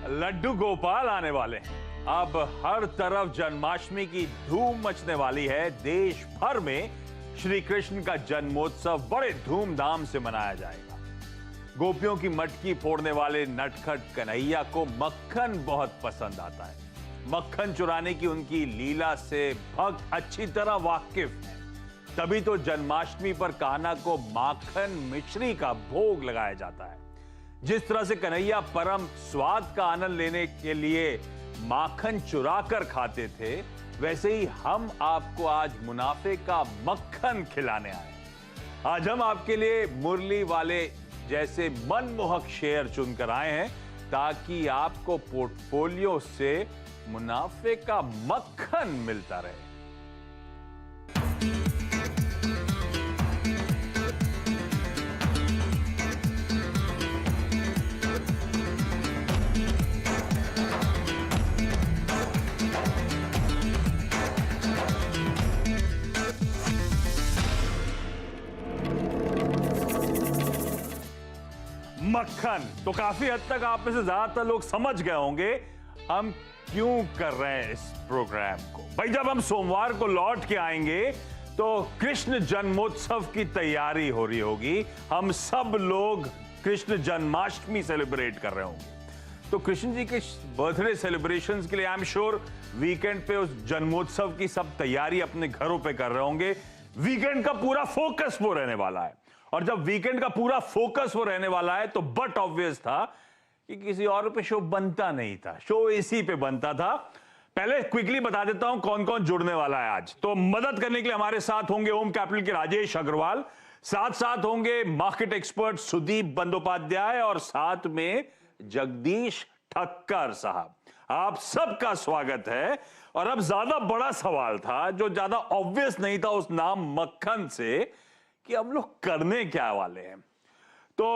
लड्डू गोपाल आने वाले हैं। अब हर तरफ जन्माष्टमी की धूम मचने वाली है। देश भर में श्री कृष्ण का जन्मोत्सव बड़े धूमधाम से मनाया जाएगा। गोपियों की मटकी फोड़ने वाले नटखट कन्हैया को मक्खन बहुत पसंद आता है। मक्खन चुराने की उनकी लीला से भक्त अच्छी तरह वाकिफ हैं। तभी तो जन्माष्टमी पर कान्हा को माखन मिश्री का भोग लगाया जाता है। जिस तरह से कन्हैया परम स्वाद का आनंद लेने के लिए माखन चुरा कर खाते थे, वैसे ही हम आपको आज मुनाफे का मक्खन खिलाने आए। आज हम आपके लिए मुरली वाले जैसे मनमोहक शेयर चुनकर आए हैं ताकि आपको पोर्टफोलियो से मुनाफे का मक्खन मिलता रहे। मक्खन तो काफी हद तक आप में से ज्यादातर लोग समझ गए होंगे हम क्यों कर रहे हैं इस प्रोग्राम को। भाई जब हम सोमवार को लौट के आएंगे तो कृष्ण जन्मोत्सव की तैयारी हो रही होगी। हम सब लोग कृष्ण जन्माष्टमी सेलिब्रेट कर रहे होंगे। तो कृष्ण जी के बर्थडे सेलिब्रेशंस के लिए आई एम श्योर वीकेंड पे उस जन्मोत्सव की सब तैयारी अपने घरों पे कर रहे होंगे। वीकेंड का पूरा फोकस वो रहने वाला है। और जब वीकेंड का पूरा फोकस वो रहने वाला है तो बट ऑब्वियस था कि किसी और पे शो बनता नहीं था, शो इसी पे बनता था। पहले क्विकली बता देता हूं कौन कौन जुड़ने वाला है आज। तो मदद करने के लिए हमारे साथ होंगे होम कैपिटल के राजेश अग्रवाल, साथ साथ होंगे मार्केट एक्सपर्ट सुदीप बंदोपाध्याय और साथ में जगदीश ठक्कर साहब। आप सबका स्वागत है। और अब ज्यादा बड़ा सवाल था जो ज्यादा ऑब्वियस नहीं था उस नाम मक्खन से कि हम लोग करने क्या वाले हैं। तो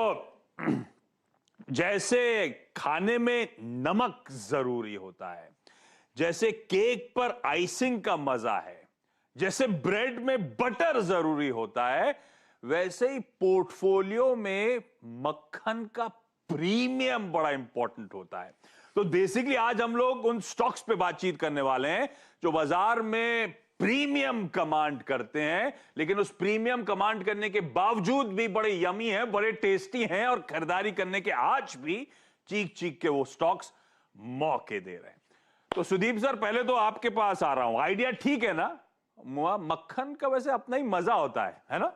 जैसे खाने में नमक जरूरी होता है, जैसे केक पर आइसिंग का मजा है, जैसे ब्रेड में बटर जरूरी होता है, वैसे ही पोर्टफोलियो में मक्खन का प्रीमियम बड़ा इंपॉर्टेंट होता है। तो बेसिकली आज हम लोग उन स्टॉक्स पे बातचीत करने वाले हैं जो बाजार में प्रीमियम कमांड करते हैं, लेकिन उस प्रीमियम कमांड करने के बावजूद भी बड़े यमी हैं, बड़े टेस्टी हैं और खरीदारी करने के आज भी चीख चीख के वो स्टॉक्स मौके दे रहे हैं। तो सुदीप सर पहले तो आपके पास आ रहा हूं। आइडिया ठीक है ना? मक्खन का वैसे अपना ही मजा होता है ना?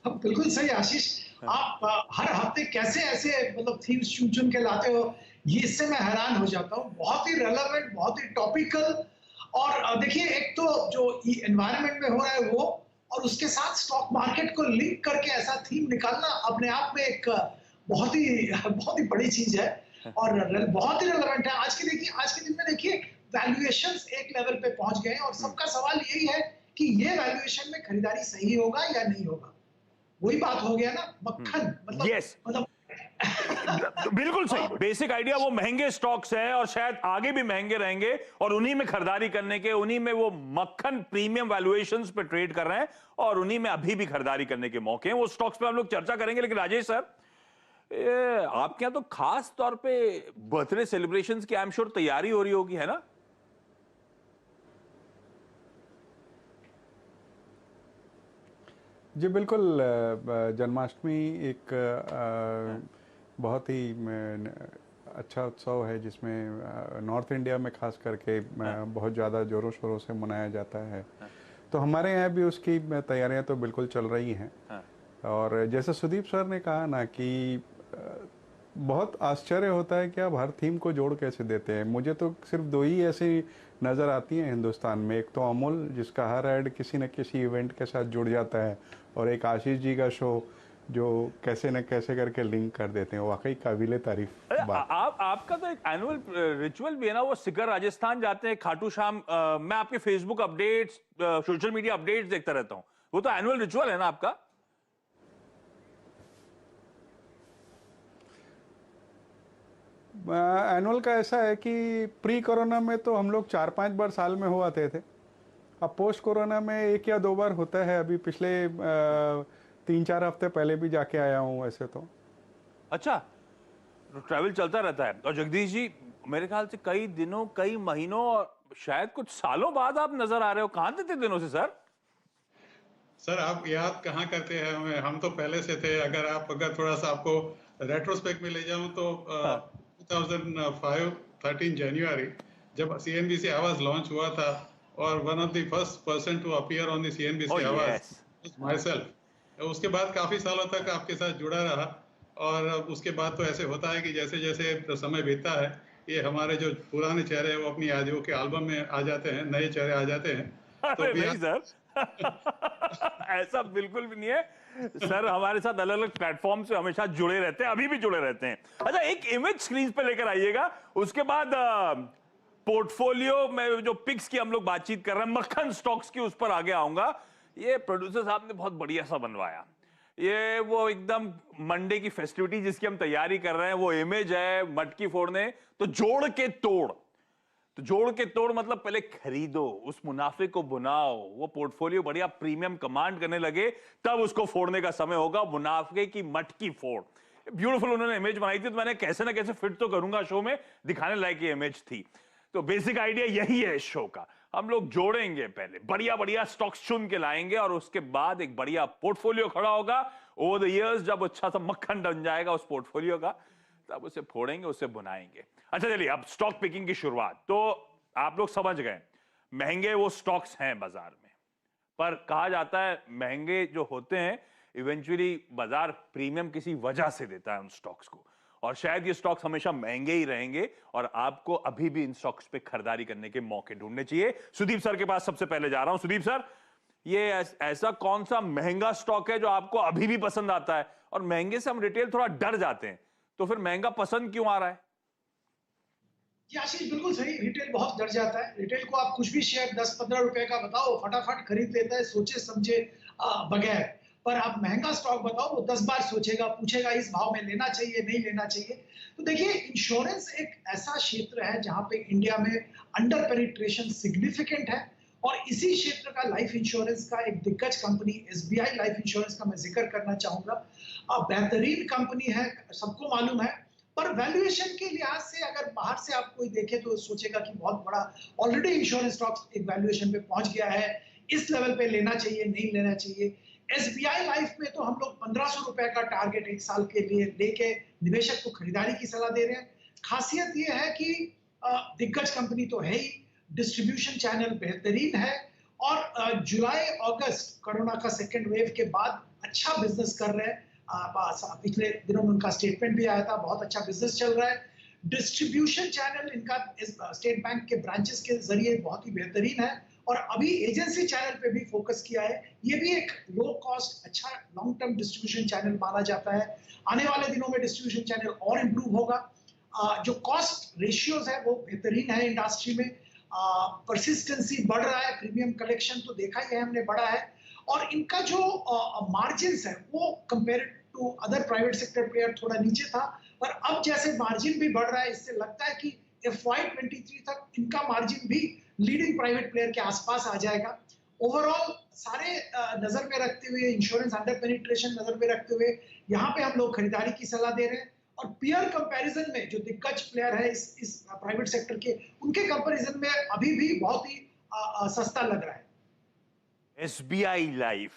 बिल्कुल सही आशीष। आप हर हफ्ते कैसे ऐसे मतलब थीम्स चुन चुन के लाते हो, ये इससे मैं हैरान हो जाता हूँ। बहुत ही रेलेवेंट, बहुत ही टॉपिकल। और देखिए, एक तो जो एनवायरनमेंट में हो रहा है वो, और उसके साथ स्टॉक मार्केट को लिंक करके ऐसा थीम निकालना अपने आप में एक बहुत ही बड़ी चीज है और बहुत ही रेलेवेंट है। आज के दिन में देखिए वैल्यूएशंस एक लेवल पे पहुंच गए हैं और सबका सवाल यही है कि ये वैल्यूएशन में खरीदारी सही होगा या नहीं होगा। वही बात हो गया ना, मक्खन मतलब बिल्कुल सही। बेसिक आइडिया वो महंगे स्टॉक्स हैं और शायद आगे भी महंगे रहेंगे और उन्हीं में खरीदारी करने के, उन्हीं में वो मक्खन प्रीमियम वैल्यूएशंस पे ट्रेड कर रहे हैं और उन्हीं में अभी भी खरीदारी करने के मौके हैं। वो स्टॉक्स पे हम लोग चर्चा करेंगे। लेकिन राजेश सर, आपके यहां तो खास तौर पे बर्थडे सेलिब्रेशंस की आई एम श्योर तैयारी हो रही होगी, है ना? जी बिल्कुल। जन्माष्टमी एक बहुत ही अच्छा उत्सव है जिसमें नॉर्थ इंडिया में खास करके बहुत ज़्यादा ज़ोरों शोरों से मनाया जाता है। तो हमारे यहाँ भी उसकी तैयारियां तो बिल्कुल चल रही हैं। और जैसे सुदीप सर ने कहा ना कि बहुत आश्चर्य होता है कि आप हर थीम को जोड़ कैसे देते हैं। मुझे तो सिर्फ दो ही ऐसी नज़र आती हैं हिंदुस्तान में। एक तो अमूल जिसका हर ऐड किसी न किसी इवेंट के साथ जुड़ जाता है, और एक आशीष जी का शो जो कैसे न कैसे करके लिंक कर देते हैं। वाकई काबिले तारीफ बात। आपका तो एक एनुअल रिचुअल भी है ना, वो सिकर राजस्थान जाते हैं, खाटू श्याम। मैं आपके Facebook updates, social media updates देखता रहता हूँ। वो तो एनुअल रिचुअल है ना आपका? एनुअल का ऐसा है कि प्री कोरोना में तो हम लोग 4-5 बार साल में हो आते थे। अब पोस्ट कोरोना में 1 या 2 बार होता है। अभी पिछले 3-4 हफ्ते पहले भी जाके आया हूँ वैसे तो। अच्छा, ट्रैवल चलता रहता है। और जगदीश जी, मेरे ख्याल से कई दिनों, कई महीनों और शायद कुछ सालों बाद आप नजर आ रहे हो। कहाँ थे इतने दिनों से सर? सर आप याद कहाँ करते हैं हमें, हम तो पहले से थे। अगर थोड़ा सा आपको रेट्रोस्पेक्ट में ले जाऊं तो हाँ। 2005 13 जनवरी जब सीएनबीसी आवाज लॉन्च हुआ था, और one of the first person to appear on the Oh, CNBC Awaaz yes. Myself. उसके बाद काफी सालों तक आपके साथ जुड़ा रहा, और उसके बाद तो ऐसे होता है कि जैसे जैसे समय बीतता है, ये हमारे जो पुराने चेहरे हैं वो अपनी यादों के एल्बम में आ जाते हैं, नए चेहरे आ जाते हैं। तो अरे भी नहीं सर, ऐसा बिल्कुल भी नहीं है सर। हमारे साथ अलग अलग प्लेटफॉर्म से हमेशा जुड़े रहते हैं, अभी भी जुड़े रहते हैं। अच्छा, एक इमेज स्क्रीन पे लेकर आइएगा, उसके बाद पोर्टफोलियो में जो पिक्स की हम लोग बातचीत कर रहे हैं, मक्खन स्टॉक्स की, उस पर आगे आऊंगा। ये प्रोड्यूसर साहब ने बहुत बढ़िया सा बनवाया। ये वो एकदम मंडे की फेस्टिविटी जिसकी हम तैयारी कर रहे हैं, वो इमेज है मटकी फोड़ने। तो जोड़ के तोड़, तो जोड़ के तोड़ मतलब पहले खरीदो, उस मुनाफे को बुनाओ, वो पोर्टफोलियो बढ़िया प्रीमियम कमांड करने लगे, तब उसको फोड़ने का समय होगा। मुनाफे की मटकी फोड़। ब्यूटीफुल उन्होंने इमेज बनाई थी, तो मैंने कैसे ना कैसे फिट तो करूंगा शो में, दिखाने लायक ये इमेज थी। तो बेसिक आइडिया यही है इस शो का। हम लोग जोड़ेंगे, पहले बढ़िया बढ़िया स्टॉक्स चुन के लाएंगे, और उसके बाद एक बढ़िया पोर्टफोलियो खड़ा होगा। ओवर द इयर्स जब अच्छा सा मक्खन बन जाएगा उस पोर्टफोलियो का, तब उसे फोड़ेंगे, उसे बुनाएंगे। अच्छा चलिए, अब स्टॉक पिकिंग की शुरुआत। तो आप लोग समझ गए, महंगे वो स्टॉक्स हैं बाजार में, पर कहा जाता है महंगे जो होते हैं इवेंचुअली बाजार प्रीमियम किसी वजह से देता है उन स्टॉक्स को, और शायद ये स्टॉक्स हमेशा महंगे ही रहेंगे, और आपको अभी भी इन स्टॉक्स पे खरीदारी करने के मौके ढूंढने चाहिए। सुदीप सर के पास सबसे पहले जा रहा हूं। सुदीप सर, ये ऐसा कौन सा महंगा स्टॉक है जो आपको अभी भी पसंद आता है? और महंगे से हम रिटेल थोड़ा डर जाते हैं, तो फिर महंगा पसंद क्यों आ रहा है? ये आशीष बिल्कुल सही, रिटेल बहुत डर जाता है। रिटेल को आप कुछ भी शेयर 10-15 रुपए का बताओ, फटाफट खरीद लेता है, सोचे समझे बगैर। पर आप महंगा स्टॉक बताओ, वो 10 बार सोचेगा, पूछेगा इस भाव में लेना चाहिए, नहीं लेना चाहिए। तो देखिए, इंश्योरेंस एक ऐसा क्षेत्र है जहां पे इंडिया में अंडर पेनिट्रेशन सिग्निफिकेंट है, और इसी क्षेत्र का लाइफ इंश्योरेंस का एक दिग्गज कंपनी एसबीआई लाइफ इंश्योरेंस का मैं जिक्र करना चाहूंगा। बेहतरीन कंपनी है, सबको मालूम है। पर वैल्यूएशन के लिहाज से अगर बाहर से आप कोई देखे तो सोचेगा कि बहुत बड़ा ऑलरेडी इंश्योरेंस स्टॉक्स एक वैल्यूएशन पे पहुंच गया है, इस लेवल पे लेना चाहिए, नहीं लेना चाहिए। एसबीआई लाइफ में तो हम लोग 1500 रुपए का टारगेट एक साल के लिए लेके निवेशक को खरीदारी की सलाह दे रहे हैं। खासियत ये है कि दिग्गज कंपनी तो है ही, डिस्ट्रीब्यूशन चैनल बेहतरीन है, और जुलाई अगस्त कोरोना का सेकेंड वेव के बाद अच्छा बिजनेस कर रहे हैं। पिछले दिनों में उनका स्टेटमेंट भी आया था, बहुत अच्छा बिजनेस चल रहा है। डिस्ट्रीब्यूशन चैनल इनका स्टेट बैंक के ब्रांचेस के जरिए बहुत ही बेहतरीन है, और अभी एजेंसी चैनल पे भी फोकस किया है। ये भी एक लो कॉस्ट अच्छा लॉन्ग टर्म डिस्ट्रीब्यूशन चैनल माना जाता है। आने वाले दिनों में डिस्ट्रीब्यूशन चैनल और इम्प्रूव होगा। जो कॉस्ट रेशियोज है वो बेहतरीन है इंडस्ट्री में। परसिस्टेंसी बढ़ रहा है, प्रीमियम कलेक्शन तो देखा ही है हमने बढ़ा है, और इनका जो मार्जिन है वो compare to other private sector player थोड़ा नीचे था, पर अब जैसे मार्जिन भी बढ़ रहा है, इससे लगता है कि FY23 तक इनका मार्जिन भी लीडिंग प्राइवेट प्लेयर के आसपास आ जाएगा। ओवरऑल सारे नजर में रखते हुए, इंश्योरेंस अंडर पेनिट्रेशन नजर में रखते हुए, यहाँ पे हम लोग खरीदारी की सलाह दे रहे हैं। और पीयर कंपैरिजन में जो दिग्गज प्लेयर है इस प्राइवेट सेक्टर के, उनके कंपैरिजन में अभी भी बहुत ही सस्ता लग रहा है। एसबीआई लाइफ,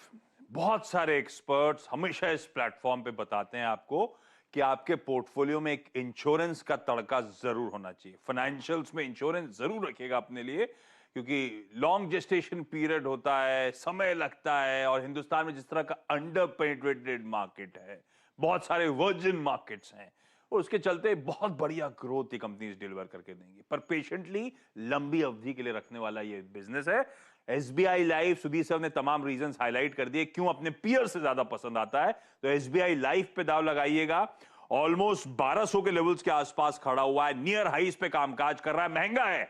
बहुत सारे एक्सपर्ट्स हमेशा इस प्लेटफॉर्म पे बताते हैं आपको कि आपके पोर्टफोलियो में एक इंश्योरेंस का तड़का जरूर होना चाहिए। फाइनेंशियल्स में इंश्योरेंस जरूर रखिएगा अपने लिए, क्योंकि लॉन्ग जेस्टेशन पीरियड होता है, समय लगता है, और हिंदुस्तान में जिस तरह का अंडर पेनिट्रेटेड मार्केट है, बहुत सारे वर्जिन मार्केट्स हैं, और उसके चलते बहुत बढ़िया ग्रोथ ये कंपनीज डिलीवर करके देंगी, पर पेशेंटली लंबी अवधि के लिए रखने वाला ये बिजनेस है। एसबीआई लाइफ, सुधीर सर ने तमाम रीजंस हाईलाइट कर दिए क्यों अपने पीयर से ज्यादा पसंद आता है। तो एसबीआई लाइफ पे दाव लगाइएगा। ऑलमोस्ट 1200 के लेवल्स के आसपास खड़ा हुआ है, नियर हाइस पे कामकाज कर रहा है, महंगा है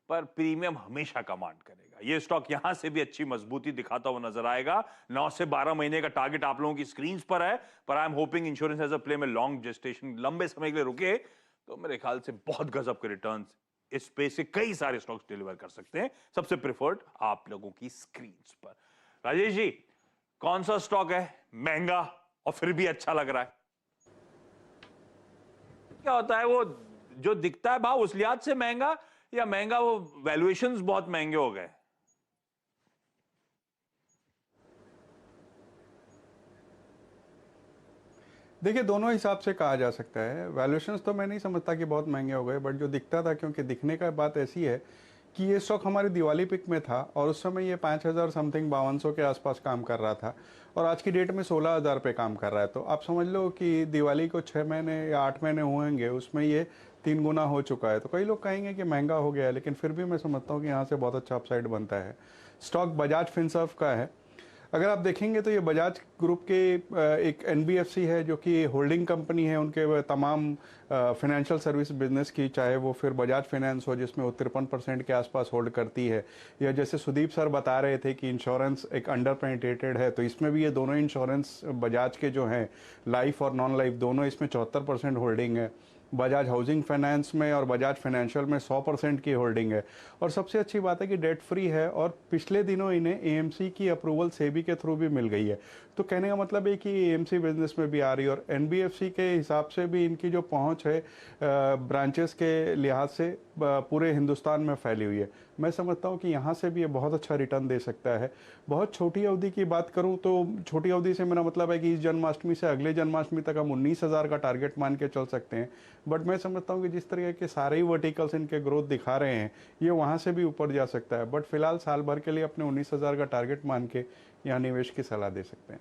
पर प्रीमियम हमेशा कमांड करेगा। ये स्टॉक यहां से भी अच्छी मजबूती दिखाता हुआ नजर आएगा। 9 से 12 महीने का टारगेट आप लोगों की स्क्रीन पर है, पर I am hoping insurance as a play में लॉन्ग जेस्टेशन लंबे समय के लिए रुके तो मेरे ख्याल से बहुत गजब के रिटर्न्स इस स्पेस से कई सारे स्टॉक्स डिलीवर कर सकते हैं। सबसे प्रेफर्ड आप लोगों की स्क्रीन पर। राजेश जी, कौन सा स्टॉक है महंगा और फिर भी अच्छा लग रहा है? क्या होता है वो जो दिखता है भाव उस लिहाज से महंगा, या महंगा वो वैल्यूएशंस बहुत महंगे हो गए? देखिए, दोनों हिसाब से कहा जा सकता है। वैल्यूएशंस तो मैं नहीं समझता कि बहुत महंगे हो गए, बट जो दिखता था, क्योंकि दिखने का बात ऐसी है कि ये स्टॉक हमारी दिवाली पिक में था और उस समय ये 5000 समथिंग 5200 के आसपास काम कर रहा था और आज की डेट में 16000 पे काम कर रहा है। तो आप समझ लो कि दिवाली को 6 महीने या 8 महीने हुएंगे, उसमें ये 3 गुना हो चुका है। तो कई लोग कहेंगे कि महंगा हो गया है, लेकिन फिर भी मैं समझता हूँ कि यहाँ से बहुत अच्छा अपसाइड बनता है। स्टॉक बजाज फिनसर्व का है। अगर आप देखेंगे तो ये बजाज ग्रुप के एक एनबीएफसी है जो कि होल्डिंग कंपनी है उनके तमाम फाइनेंशियल सर्विस बिजनेस की, चाहे वो फिर बजाज फाइनेंस हो जिसमें वो 53% के आसपास होल्ड करती है, या जैसे सुदीप सर बता रहे थे कि इंश्योरेंस एक अंडर पेनिट्रेटेड है, तो इसमें भी ये दोनों इंश्योरेंस बजाज के जो हैं लाइफ और नॉन लाइफ दोनों इसमें 74% होल्डिंग है। बजाज हाउसिंग फाइनेंस में और बजाज फाइनेंशियल में 100% की होल्डिंग है। और सबसे अच्छी बात है कि डेट फ्री है और पिछले दिनों इन्हें एएमसी की अप्रूवल सेबी के थ्रू भी मिल गई है। तो कहने का मतलब है कि एएमसी बिजनेस में भी आ रही है और एनबीएफसी के हिसाब से भी इनकी जो पहुंच है ब्रांचेस के लिहाज से पूरे हिंदुस्तान में फैली हुई है। मैं समझता हूं कि यहाँ से भी ये बहुत अच्छा रिटर्न दे सकता है। बहुत छोटी अवधि की बात करूं तो छोटी अवधि से मेरा मतलब है कि इस जन्माष्टमी से अगले जन्माष्टमी तक हम 19,000 का टारगेट मान के चल सकते हैं। बट मैं समझता हूं कि जिस तरह के सारे ही वर्टिकल्स इनके ग्रोथ दिखा रहे हैं, ये वहाँ से भी ऊपर जा सकता है। बट फिलहाल साल भर के लिए अपने 19,000 का टारगेट मान के यहाँ निवेश की सलाह दे सकते हैं।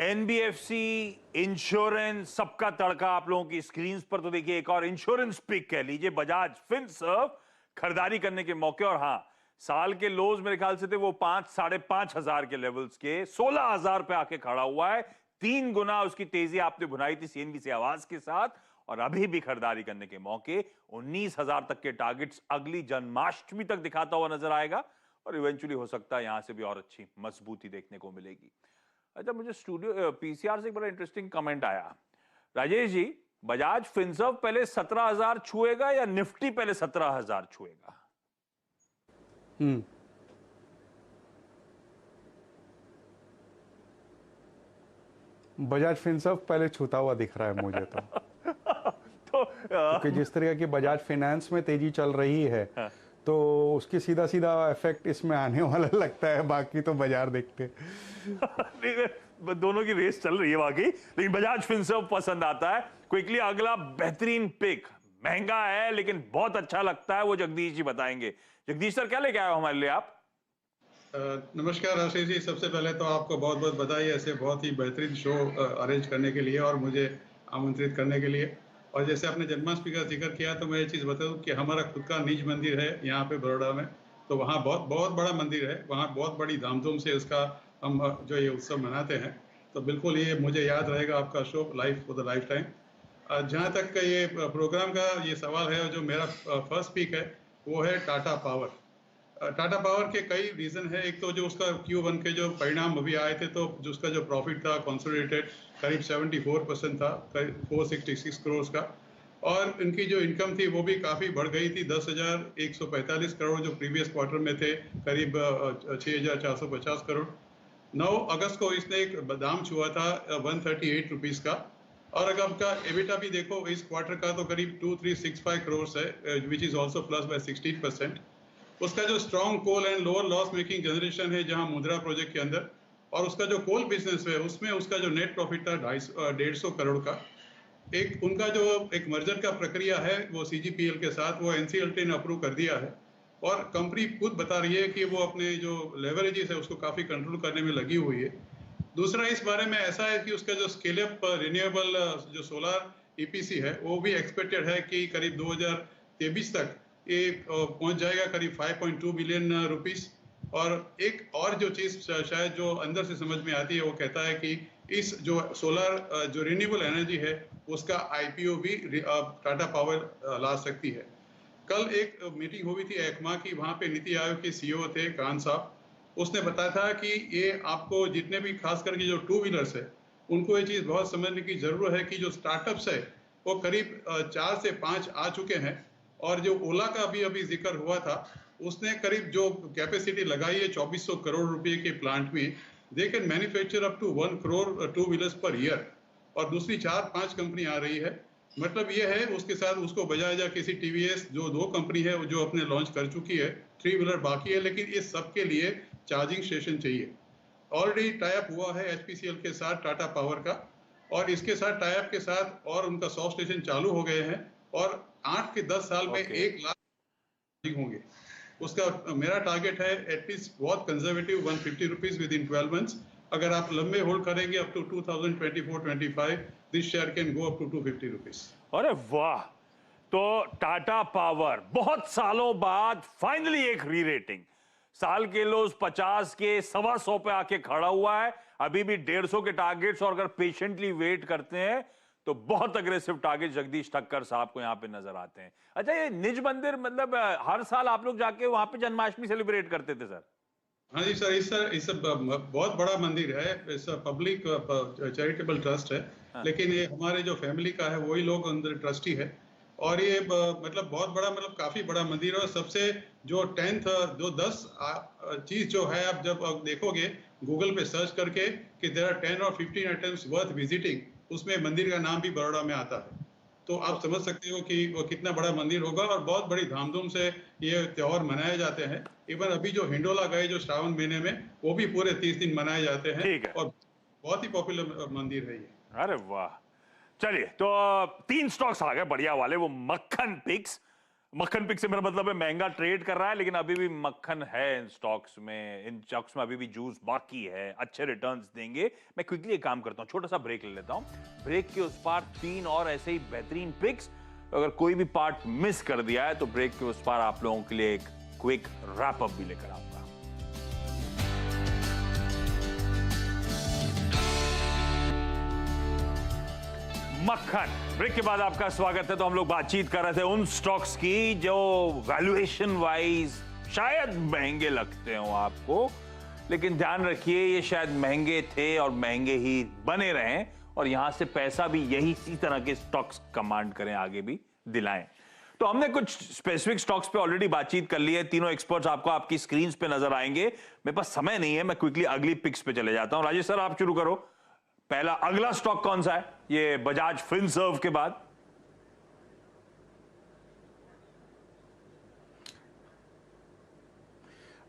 एनबीएफसी, इंश्योरेंस, सबका तड़का आप लोगों की स्क्रीन पर। तो देखिए एक और इंश्योरेंस पिक कह लीजिए, बजाज फिनसर्व, खरीदारी करने के मौके। और हाँ, साल के लोज मेरे ख्याल से थे वो 5,000-5,500 के लेवल्स के, 16,000 पे आके खड़ा हुआ है। 3 गुना उसकी तेजी आपने भुनाई थी सीएनबीसी आवाज के साथ, और अभी भी खरीदारी करने के मौके। 19,000 तक के टारगेट्स अगली जन्माष्टमी तक दिखाता हुआ नजर आएगा और इवेंचुअली हो सकता है यहां से भी और अच्छी मजबूती देखने को मिलेगी। अच्छा, मुझे स्टूडियो पीसीआर से एक बड़ा इंटरेस्टिंग कमेंट आया। राजेश जी, बजाज फिनसर्व पहले 17,000 छुएगा या निफ्टी पहले 17,000 छुएगा? बजाज फिनसर्व पहले छूता हुआ दिख रहा है मुझे तो क्योंकि जिस तरह की बजाज फाइनेंस में तेजी चल रही है तो उसकी सीधा सीधा इफेक्ट इसमें आने वाला लगता है। बाकी तो बाजार देखते दोनों की रेस चल रही है वाकई, लेकिन बजाज फिनसर्व पसंद आता है। क्विकली अगला बेहतरीन पिक, महंगा है लेकिन बहुत अच्छा लगता है, वो जगदीश जी बताएंगे। जगदीश सर, क्या लेके आए हो हमारे लिए आप? नमस्कार आशीष जी, सबसे पहले तो आपको बहुत बहुत बधाई ऐसे बहुत ही बेहतरीन शो अरेंज करने के लिए और मुझे आमंत्रित करने के लिए। और जैसे आपने जन्माष्टमी का जिक्र किया तो मैं ये चीज़ बता दूं कि हमारा खुद का निज मंदिर है यहाँ पे बड़ौदा में, तो वहाँ बहुत बहुत बड़ा मंदिर है, वहाँ बहुत बड़ी धामधूम से उसका हम जो ये उत्सव मनाते हैं। तो बिल्कुल ये मुझे याद रहेगा आपका show, life for the life time. जहाँ तक ये प्रोग्राम का ये सवाल है, जो मेरा फर्स्ट पिक है वो है टाटा पावर। टाटा पावर के कई रीजन है। एक तो जो उसका Q1 के जो परिणाम अभी आए थे, तो जो उसका जो प्रॉफिट था कंसोलिडेटेड करीब 74% था, करीब 466 करोड़ का। और इनकी जो इनकम थी वो भी काफ़ी बढ़ गई थी, 10,145 करोड़ जो प्रीवियस क्वार्टर में थे, करीब 6,450 करोड़। 9 अगस्त को इसने एक दाम छुआ था 138 रुपीज़ का। और अगर आपका एबिटा भी देखो इस क्वार्टर का तो करीब 2,365 करोड़ है, which is also plus by 16%। उसका जो strong coal and lower loss making generation है जहां मुद्रा प्रोजेक्ट के अंदर, और उसका जो कोल बिजनेस है उसमें उसका जो नेट प्रॉफिट था 150 करोड़ का। एक उनका जो एक मर्जर का प्रक्रिया है वो सीजीपीएल के साथ, वो एनसीएलटी ने अप्रूव कर दिया है और कंपनी खुद बता रही है कि वो अपने जो लेवरेजेस है उसको काफ़ी कंट्रोल करने में लगी हुई है। दूसरा इस बारे में ऐसा है कि उसका जो स्केल अप रिन्यूएबल जो सोलर ईपीसी है वो भी एक्सपेक्टेड है कि करीब 2023 तक ये पहुंच जाएगा करीब 5.2 बिलियन रुपीस। और एक और जो चीज़ शायद जो अंदर से समझ में आती है वो कहता है कि इस जो सोलर जो रिन्यूएबल एनर्जी है उसका आईपीओ भी टाटा पावर ला सकती है। कल एक मीटिंग हुई थी एकमा की, वहाँ पे नीति आयोग के सीईओ थे कान साहब, उसने बताया था कि ये आपको जितने भी खास करके जो 2 व्हीलर्स है उनको ये चीज़ बहुत समझने की जरूरत है कि जो स्टार्टअप्स है वो करीब 4 से 5 आ चुके हैं। और जो ओला का भी अभी जिक्र हुआ था, उसने करीब जो कैपेसिटी लगाई है 2400 करोड़ रुपए के प्लांट में, they can manufacture up to 1 crore 2 wheelers per year. और दूसरी 4-5 कंपनी आ रही है। मतलब ये है, उसके साथ उसको बजाज या किसी टीवीएस, जो 2 कंपनी है जो अपने लॉन्च कर चुकी है, 3 व्हीलर बाकी है, लेकिन इस सब के लिए चार्जिंग स्टेशन चाहिए। ऑलरेडी टाई अप हुआ है एचपीसीएल के साथ टाटा पावर का, और इसके साथ टाई अप के साथ और उनका 100 स्टेशन चालू हो गए हैं, और 8 के 10 साल में 1 लाख होंगे। उसका मेरा टारगेट है एटलीस्ट बहुत conservative 150 rupees within 12 months. अगर आप लंबे होल्ड करेंगे up to 2024-25, this share can go up to 250 rupees. अरे वाह, तो टाटा पावर बहुत सालों बाद फाइनली एक री रेटिंग, साल के लोज 50 के 125 पे आके खड़ा हुआ है। अभी भी 150 के टारगेट्स, और अगर पेशेंटली वेट करते हैं तो बहुत अग्रेसिव टारगेट जगदीश ठक्कर साहब को यहां पे नजर आते हैं। अच्छा, ये निज मंदिर, मतलब हर साल आप लोग जाके वहां पे जन्माष्टमी सेलिब्रेट करते थे सर? हाँ जी सर, इस बहुत बड़ा मंदिर है, इस पब्लिक चैरिटेबल ट्रस्ट है। हाँ। लेकिन ये हमारे जो फैमिली का है वही लोग अंदर ट्रस्टी है, और ये मतलब बहुत बड़ा, मतलब काफी बड़ा मंदिर है। और सबसे जो 10 चीज जो है, आप जब देखोगे गूगल पे सर्च करके कि देयर आर 10 और 15 आइटम्स वर्थ विजिटिंग, उसमें मंदिर का नाम भी बड़ौदा में आता है। तो आप समझ सकते हो कि वो कितना बड़ा मंदिर होगा, और बहुत बड़ी धामधूम से ये त्योहार मनाए जाते हैं। इवन अभी जो हिंडोला गए जो श्रावण महीने में, वो भी पूरे 30 दिन मनाए जाते हैं। ठीक है। और बहुत ही पॉपुलर मंदिर है ये। अरे वाह, चलिए, तो 3 स्टॉक्स आ गए बढ़िया वाले, वो मक्खन पिक्स। मक्खन पिक्स से मेरा मतलब है महंगा ट्रेड कर रहा है, लेकिन अभी भी मक्खन है इन स्टॉक्स में। इन स्टॉक्स में अभी भी जूस बाकी है, अच्छे रिटर्न्स देंगे। मैं क्विकली एक काम करता हूं, छोटा सा ब्रेक ले लेता हूं। ब्रेक के उस पार 3 और ऐसे ही बेहतरीन पिक्स। अगर कोई भी पार्ट मिस कर दिया है तो ब्रेक के उस पार आप लोगों के लिए एक क्विक रैप अप भी लेकर आऊंगा। मक्खन ब्रेक के बाद आपका स्वागत है। तो हम लोग बातचीत कर रहे थे उन स्टॉक्स की जो वैल्यूएशन वाइज शायद महंगे लगते हो आपको, लेकिन ध्यान रखिए ये शायद महंगे थे और महंगे ही बने रहें, और यहां से पैसा भी यही इसी तरह के स्टॉक्स कमांड करें, आगे भी दिलाएं। तो हमने कुछ स्पेसिफिक स्टॉक्स पे ऑलरेडी बातचीत कर ली है। तीनों एक्सपर्ट्स आपको आपकी स्क्रीन पे नजर आएंगे। मेरे पास समय नहीं है, मैं क्विकली अगली पिक्स पे चले जाता हूं। राजेश सर, आप शुरू करो। पहला अगला स्टॉक कौन सा है, ये बजाज फिनसर्व के बाद?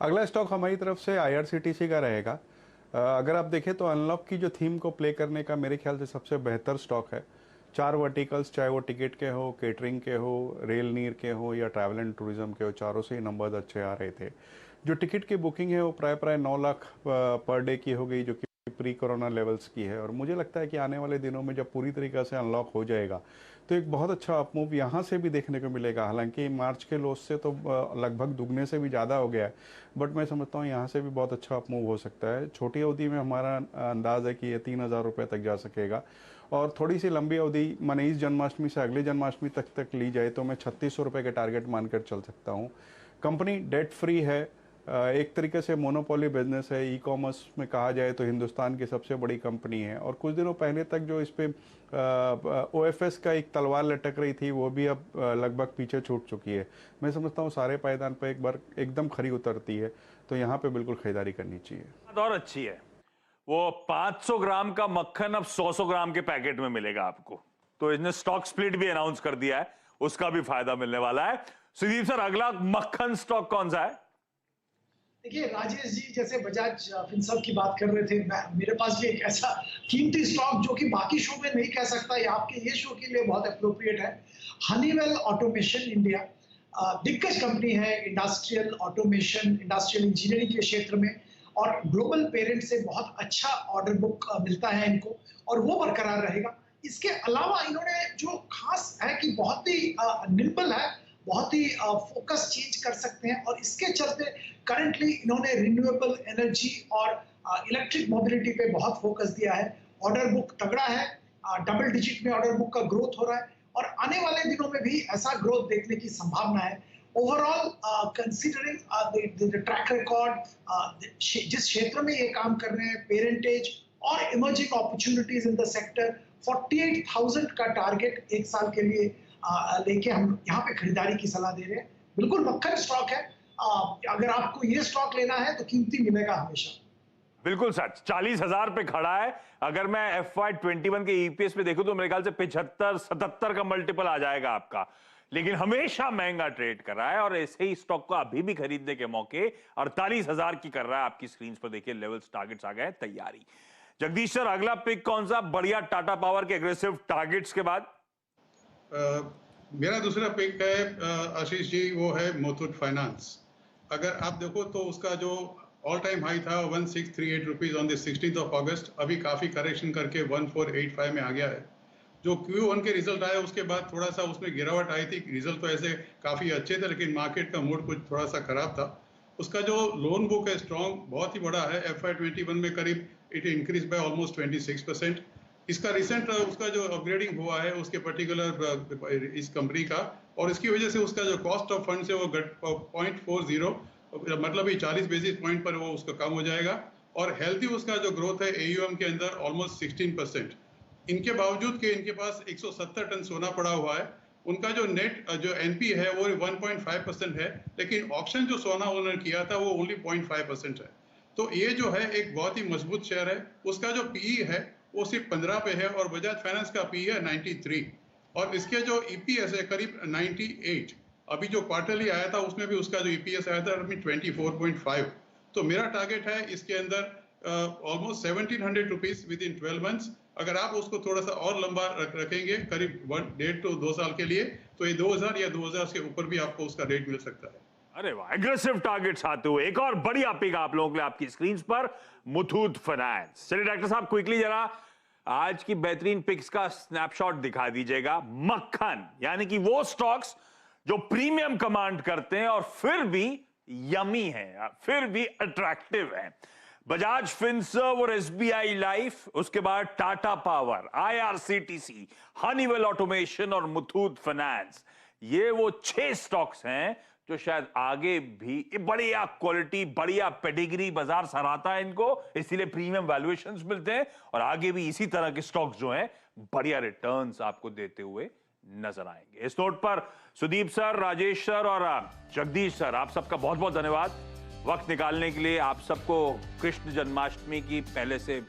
अगला स्टॉक हमारी तरफ से आईआरसीटीसी का रहेगा। अगर आप देखें तो अनलॉक की जो थीम को प्ले करने का मेरे ख्याल से सबसे बेहतर स्टॉक है। 4 वर्टिकल्स, चाहे वो टिकट के हो, केटरिंग के हो, रेल नीर के हो या ट्रैवल एंड टूरिज्म के हो, चारों से ही नंबर्स अच्छे आ रहे थे। जो टिकट की बुकिंग है वो प्राय 9 लाख पर डे की हो गई, जो कि प्री कोरोना लेवल्स की है। और मुझे लगता है कि आने वाले दिनों में जब पूरी तरीके से अनलॉक हो जाएगा तो एक बहुत अच्छा अपमूव यहाँ से भी देखने को मिलेगा। हालांकि मार्च के लोस से तो लगभग दुगने से भी ज़्यादा हो गया है, बट मैं समझता हूँ यहाँ से भी बहुत अच्छा अपमूव हो सकता है। छोटी अवधि में हमारा अंदाज़ है कि ये 3000 रुपये तक जा सकेगा, और थोड़ी सी लंबी अवधि माने इस जन्माष्टमी से अगले जन्माष्टमी तक ली जाए तो मैं 3600 रुपये के टारगेट मानकर चल सकता हूँ। कंपनी डेट फ्री है, एक तरीके से मोनोपोली बिजनेस है। ई कॉमर्स में कहा जाए तो हिंदुस्तान की सबसे बड़ी कंपनी है, और कुछ दिनों पहले तक जो इस पे ओएफएस का एक तलवार लटक रही थी वो भी अब लगभग पीछे छूट चुकी है। मैं समझता हूँ सारे पायदान पर एक बार एकदम खरी उतरती है, तो यहाँ पे बिल्कुल खरीदारी करनी चाहिए। और अच्छी है, वो 500 ग्राम का मक्खन अब 100 ग्राम के पैकेट में मिलेगा आपको। तो इसने स्टॉक स्प्लिट भी अनाउंस कर दिया है, उसका भी फायदा मिलने वाला है। सुदीप सर, अगला मक्खन स्टॉक कौन सा है? देखिए राजेश जी, जैसे बजाज फिनसर्व की बात कर रहे थे, मेरे पास भी एक ऐसा कीमती स्टॉक जो कि बाकी शो में नहीं कह सकता, ये आपके ये शो के लिए बहुत अप्रोप्रिएट है। हनीवेल ऑटोमेशन इंडिया दिग्गज कंपनी है इंडस्ट्रियल ऑटोमेशन, इंडस्ट्रियल इंजीनियरिंग के क्षेत्र में, और ग्लोबल पेरेंट से बहुत अच्छा ऑर्डर बुक मिलता है इनको, और वो बरकरार रहेगा। इसके अलावा इन्होंने जो खास है कि बहुत ही निम्बल है, बहुत ही फोकस चेंज कर सकते हैं, और इसके चलते करंटली इन्होंने रिन्यूएबल एनर्जी और इलेक्ट्रिक मोबिलिटी पे बहुत फोकस दिया है। ऑर्डर बुक तगड़ा है, डबल डिजिट में ऑर्डर बुक का ग्रोथ हो रहा है, और आने वाले दिनों में भी ऐसा ग्रोथ देखने की संभावना है। Overall considering the track record, जिस क्षेत्र में ये काम कर रहे हैं, पेरेंटेज और emerging opportunities in the sector, 48,000 का टारगेट एक साल के लिए लेके हम यहाँ पे खरीदारी की सलाह दे रहे हैं। बिल्कुल मक्खन स्टॉक है, अगर आपको ये स्टॉक लेना है तो कीमती मिलेगा हमेशा। बिल्कुल सच, 40,000 पे खड़ा है। अगर मैं FY21 के ईपीएस पे देखूं तो मेरे ख्याल से 75-77 का मल्टीपल आ जाएगा आपका, लेकिन हमेशा महंगा ट्रेड कर रहा है और ऐसे ही स्टॉक को अभी भी खरीदने के मौके 48,000 की कर रहा है। आपकी स्क्रीन पर देखिए लेवल्स, टारगेट्स आ गए, तैयारी। जगदीश सर, अगला पिक कौन सा? बढ़िया टाटा पावर के एग्रेसिव टारगेट्स के बाद मेरा दूसरा पिक है आशीष जी, वो है मुथूट फाइनेंस। अगर आप देखो तो उसका जो ऑल टाइम हाई था 1638 rupees on the 16th of अगस्त, अभी काफी करेक्शन करके 1485 में आ गया है। जो Q1 के रिजल्ट आए उसके बाद थोड़ा सा उसमें गिरावट आई थी। रिजल्ट तो ऐसे काफी अच्छे थे लेकिन मार्केट का मूड कुछ थोड़ा सा खराब था। उसका जो लोन बुक है स्ट्रॉन्ग बहुत ही बड़ा है। FY21 में करीब इट इंक्रीज बाय ऑलमोस्ट 26%। इसका रिसेंट उसका जो अपग्रेडिंग हुआ है उसके पर्टिकुलर इस कंपनी का, और इसकी वजह से उसका जो कॉस्ट ऑफ फंड है वो 0.40, मतलब ही 40 बेसिस पॉइंट पर वो उसका कम हो जाएगा। और हेल्थी उसका जो ग्रोथ है AUM के अंदर ऑलमोस्ट 16%। इनके बावजूद कि इनके पास 170 टन सोना पड़ा हुआ है, उनका जो नेट जो NP है वो 1.5% है, लेकिन ऑप्शन जो सोना उन्होंने किया था वो ओनली 0.5% है। तो ये जो है एक बहुत ही मजबूत शेयर है। उसका जो PE है वो सिर्फ 15 पे है और बजाज फाइनेंस का PE है 93, और इसके जो EPS है करीब 98। अभी जो क्वार्टरली आया था उसमें भी उसका जो EPS आया था 24.5। तो मेरा टारगेट है इसके अंदर almost 1700 rupees within 12 months. अगर आप उसको थोड़ा सा और लंबा रखेंगे करीब 1.5 to 2 साल के लिए, तो ये 2000 या 2000 से ऊपर भी आपको उसका रेट मिल सकता है। अरे वाह, एग्रेसिव टारगेट्स आते हुए एक और बढ़िया पिक आप लोगों के लिए आपकी स्क्रीन पर, मुथूट फाइनेंस। चलिए डॉक्टर साहब, क्विकली जरा आज की बेहतरीन पिक्स का स्नैपशॉट दिखा दीजिएगा। मक्खन, यानी कि वो स्टॉक्स जो प्रीमियम कमांड करते हैं और फिर भी यमी है, फिर भी अट्रैक्टिव है। बजाज फिनसर्व और SBI लाइफ, उसके बाद Tata power, IRCTC, Honeywell automation और मुथूट फाइनेंस। ये वो 6 स्टॉक्स हैं जो शायद आगे भी बढ़िया क्वालिटी, बढ़िया पेडिग्री, बाजार सराहता है इनको, इसीलिए प्रीमियम वैल्यूएशंस मिलते हैं और आगे भी इसी तरह के स्टॉक्स जो हैं बढ़िया रिटर्न्स आपको देते हुए नजर आएंगे। इस नोट पर सुदीप सर, राजेश सर और जगदीश सर, आप सबका बहुत बहुत धन्यवाद वक्त निकालने के लिए। आप सबको कृष्ण जन्माष्टमी की पहले से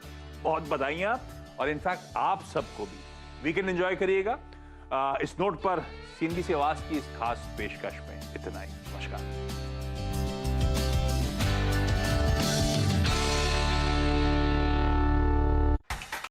बहुत बधाइयां, और इनफैक्ट आप सबको भी वीकेंड एंजॉय करिएगा। इस नोट पर CNBC आवाज की इस खास पेशकश में इतना ही। नमस्कार।